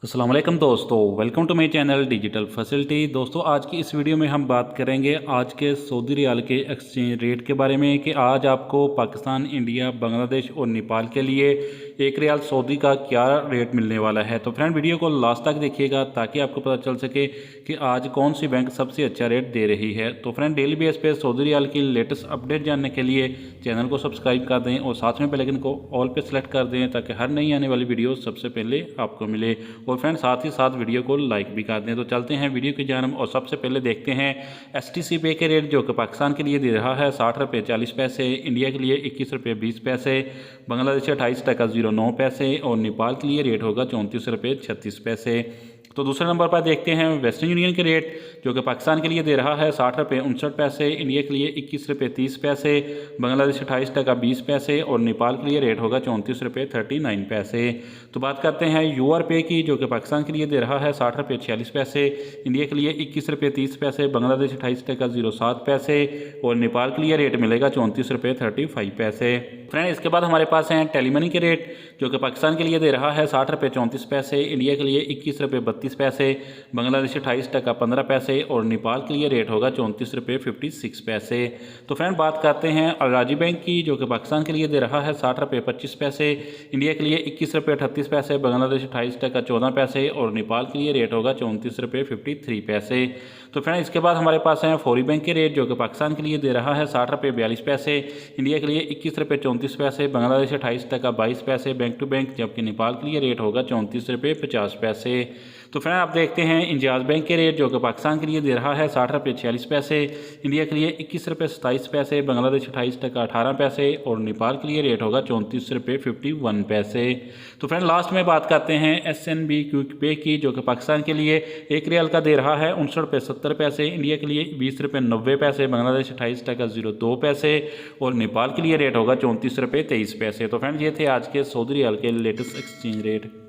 अस्सलाम वालेकुम दोस्तों, welcome to my channel digital facility. दोस्तों, आज की इस वीडियो में हम बात करेंगे आज के सऊदी रियाल के एक्सचेंज रेट के बारे में कि आज आपको पाकिस्तान, इंडिया, बांग्लादेश और नेपाल के लिए एक रियाल सऊदी का क्या रेट मिलने वाला है। तो फ्रेंड, वीडियो को लास्ट तक देखिएगा ताकि आपको पता चल सके कि आज कौन सी बैंक सबसे अच्छा रेट दे रही है। तो फ्रेंड, डेली बेस पे सऊदी रियाल की लेटेस्ट अपडेट जानने के लिए चैनल को सब्सक्राइब कर दें और साथ में बेल आइकन को ऑल पे सेलेक्ट कर दें ताकि हर नई आने वाली वीडियो सबसे पहले आपको मिले। और फ्रेंड, साथ ही साथ वीडियो को लाइक भी कर दें। तो चलते हैं वीडियो की जानब और सबसे पहले देखते हैं एसटीसी पे के रेट, जो कि पाकिस्तान के लिए दे रहा है 60 रुपये 40 पैसे, इंडिया के लिए 21 रुपये 20 पैसे, बांग्लादेश 28 टका 09 पैसे और नेपाल के लिए रेट होगा 34 रुपये 36 पैसे। तो दूसरे नंबर पर देखते हैं वेस्टर्न यूनियन के रेट, जो कि पाकिस्तान के लिए दे रहा है 60 रुपये 59 पैसे, इंडिया के लिए 21 रुपये 30 पैसे, बांग्लादेश 28 टका 20 पैसे और नेपाल के लिए रेट होगा 34 रुपये 39 पैसे। तो बात करते हैं यूआर पे की, जो कि पाकिस्तान के लिए दे रहा है 60 रुपये 46 पैसे, इंडिया के लिए 21 रुपये 30 पैसे, बांग्लादेश 28 टका 07 पैसे और नेपाल के लिए रेट मिलेगा 34 रुपये 35 पैसे। फ्रेंड, इसके बाद हमारे पास हैं टेलीमनी के रेट, जो कि पाकिस्तान के लिए दे रहा है 60 रुपये 34 पैसे, इंडिया के लिए 21 रुपये 32 पैसे, बांग्लादेश 28 टका 15 पैसे और नेपाल के लिए रेट होगा 34 रुपये 56 पैसे। तो फ्रेंड, बात करते हैं अलराजी बैंक की, जो कि पाकिस्तान के लिए दे रहा है 60 रुपये 25 पैसे, इंडिया के लिए 21 रुपये 38 पैसे, बांग्लादेश 28 टका 14 पैसे और नेपाल के लिए रेट होगा 34 रुपये 53 पैसे। तो फ्रेंड, इसके बाद हमारे पास हैं फौरी बैंक के रेट, जो कि पाकिस्तान के लिए दे रहा है 60 रुपये 42 पैसे, इंडिया के लिए 21 रुपये 34 पैसे, बांग्लादेश 28 टका 22 पैसे बैंक टू बैंक, जबकि नेपाल के लिए रेट होगा 34 रुपये 50 पैसे। तो फ्रेंड, आप देखते हैं इंजाज बैंक के रेट, जो कि पाकिस्तान के लिए दे रहा है 60 रुपये 46 पैसे, इंडिया के लिए 21 रुपये 27 पैसे, बांग्लादेश 28 टका 18 पैसे और नेपाल के लिए रेट होगा 34 रुपये 51 पैसे। तो फ्रेंड, लास्ट में बात करते हैं एसएनबी क्विक पे की, जो कि पाकिस्तान के लिए एक रियाल का दे रहा है 59 रुपये 70 पैसे, इंडिया के लिए 20 रुपये 90 पैसे, बांग्लादेश 28 टका 02 पैसे और नेपाल के लिए रेट होगा 34 रुपये 23 पैसे। तो फ्रेंड, ये थे आज के सऊदी रियाल के लेटेस्ट एक्सचेंज रेट।